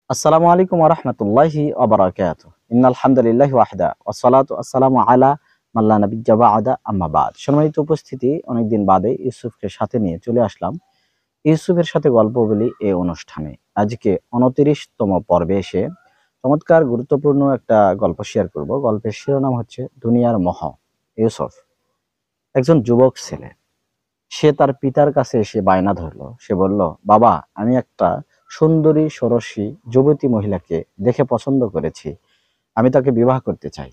আসসালামু আলাইকুম ওয়া রাহমাতুল্লাহি ওয়া বারাকাতুহু। ইন্নাল হামদুলিল্লাহি ওয়াহদা ওয়াসসালাতু ওয়াসসালামু আলা মান লা নাবিয়্যা বা'দা আম্মা বা'দ। সম্মানিত উপস্থিতি, অনেকদিন বাদে ইউসুফকে সাথে নিয়ে চলে আসলাম ইউসুফের সাথে গল্প বলি এই অনুষ্ঠানে। আজকে ২৯তম পর্বে এসে চমৎকার গুরুত্বপূর্ণ একটা গল্প শেয়ার করব। গল্পের শিরোনাম হচ্ছে দুনিয়ার মোহ। ইউসুফ একজন যুবক ছেলে। সে তার পিতার কাছে এসে বায়না ধরলো। সে বলল, বাবা, আমি একটা সুন্দরী ষোড়শী যুবতী মহিলাকে দেখে পছন্দ করেছি। আমি তাকে বিবাহ করতে চাই।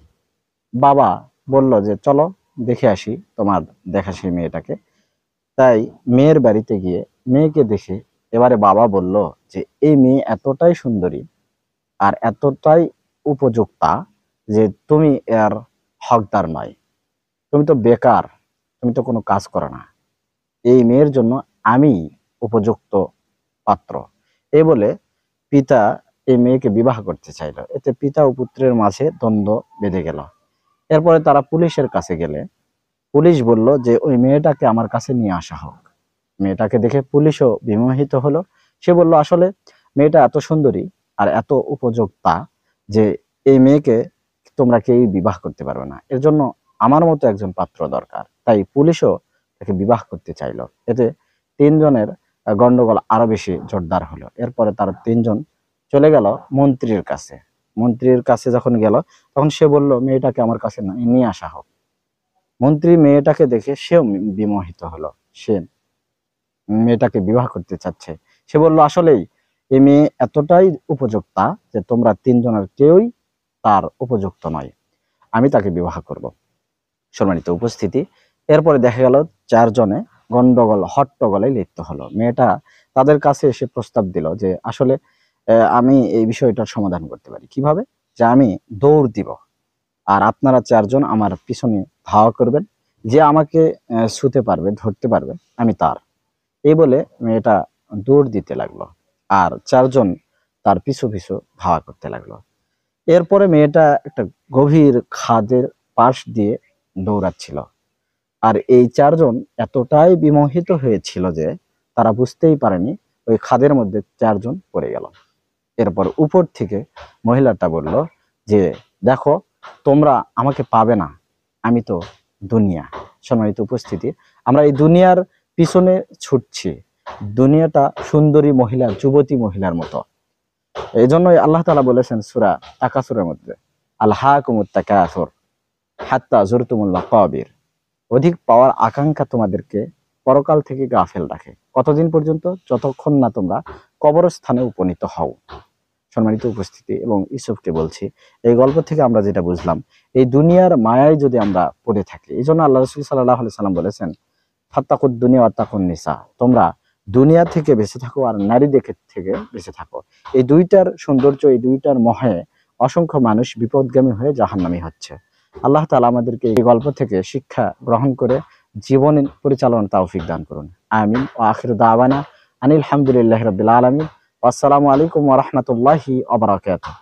বাবা বলল যে, চলো দেখে আসি তোমার দেখা সেই মেয়েটাকে। তাই মেয়ের বাড়িতে গিয়ে মেয়েকে দেখে এবারে বাবা বলল যে, এই মেয়ে এতটাই সুন্দরী আর এতটাই উপযুক্তা যে তুমি এর হকদার নয়। তুমি তো বেকার, তুমি তো কোনো কাজ করো না। এই মেয়ের জন্য আমি উপযুক্ত পাত্র। এই বলে পিতা এই মেয়েকে বিবাহ করতে চাইল। এতে পিতা ও পুত্রের মাঝে দ্বন্দ্ব বেঁধে গেল। এরপরে তারা পুলিশের কাছে গেলে পুলিশ বলল যে, ওই মেয়েটাকে আমার কাছে নিয়ে আসা হোক। মেয়েটাকে দেখে পুলিশও বিমোহিত হলো। সে বলল, আসলে মেয়েটা এত সুন্দরী আর এত উপযোক্তা যে এই মেয়েকে তোমরা কেউই বিবাহ করতে পারবে না। এর জন্য আমার মতো একজন পাত্র দরকার। তাই পুলিশও তাকে বিবাহ করতে চাইলো। এতে তিনজনের গন্ডগোল আরো বেশি জোরদার হলো। এরপরে তারা তিনজন চলে গেল মন্ত্রীর কাছে। মন্ত্রীর কাছে যখন গেল, তখন সে বলল, মেয়েটাকে আমার কাছে নিয়ে আসা হোক। মন্ত্রী মেয়েটাকে দেখে সেও বিমোহিত হলো। সে মেয়েটাকে বিবাহ করতে চাচ্ছে। সে বলল, আসলেই এই মেয়ে এতটাই উপযুক্তা যে তোমরা তিনজনের কেউই তার উপযুক্ত নয়। আমি তাকে বিবাহ করব। সম্মানিত উপস্থিতি, এরপরে দেখা গেল চারজনে গন্ডগোল হট্টগোলে লিপ্ত হলো। মেয়েটা তাদের কাছে এসে প্রস্তাব দিল যে, আসলে আমি এই বিষয়টার সমাধান করতে পারি। কিভাবে? যে আমি দৌড় দিব আর আপনারা চারজন আমার পিছনে ধাওয়া করবেন। যে আমাকে ছুঁতে পারবে, ধরতে পারবে, আমি তার। এই বলে মেয়েটা দৌড় দিতে লাগলো আর চারজন তার পিছু পিছু ধাওয়া করতে লাগলো। এরপরে মেয়েটা একটা গভীর খাদের পাশ দিয়ে দৌড়াচ্ছিল। আর এই চারজন এতটাই বিমোহিত হয়েছিল যে তারা বুঝতেই পারেনি ওই খাদের মধ্যে চারজন পড়ে গেল। এরপর উপর থেকে মহিলাটা বলল যে, দেখো, তোমরা আমাকে পাবে না, আমি তো দুনিয়া। সম্মানিত উপস্থিতি, আমরা এই দুনিয়ার পিছনে ছুটছি। দুনিয়াটা সুন্দরী মহিলা, যুবতী মহিলার মতো। এই জন্যই আল্লাহ তাআলা বলেছেন সূরা তাকাসুরের মধ্যে, আলহাকুমুত তাকাসুর হাত্তা জুরতুমুল মাকাবির। অধিক পাওয়ার আকাঙ্ক্ষা তোমাদেরকে পরকাল থেকে গাফেল রাখে। কতদিন পর্যন্ত? যতক্ষণ না তোমরা কবরস্থানে উপনীত হও। সম্মানিত উপস্থিতি, এবং ইউসুফকে বলছি, এই গল্প থেকে আমরা যেটা বুঝলাম, এই দুনিয়ার মায়ায় যদি আমরা পড়ে থাকি, এই জন্য আল্লাহ রাসূল সাল্লাল্লাহু আলাইহি সাল্লাম বলেছেন, ফাত্তাকুদ দুনিয়া ওয়াত্তাকুন নিসা। তোমরা দুনিয়া থেকে বেঁচে থাকো আর নারী দেখে থেকে বেঁচে থাকো। এই দুইটার সৌন্দর্য, এই দুইটার মোহে অসংখ্য মানুষ বিপদগামী হয়ে জাহান্নামী হচ্ছে। আল্লাহ তাআলা আমাদেরকে এই গল্প থেকে শিক্ষা গ্রহণ করে জীবন পরিচালনা তৌফিক দান করুন। আমিন। ওয়া আখিরু দাওয়ানা আনিল হামদুলিল্লাহি রাব্বিল আলামিন। আসসালামু আলাইকুম ওয়া রাহমাতুল্লাহি ওয়া বারাকাতুহু।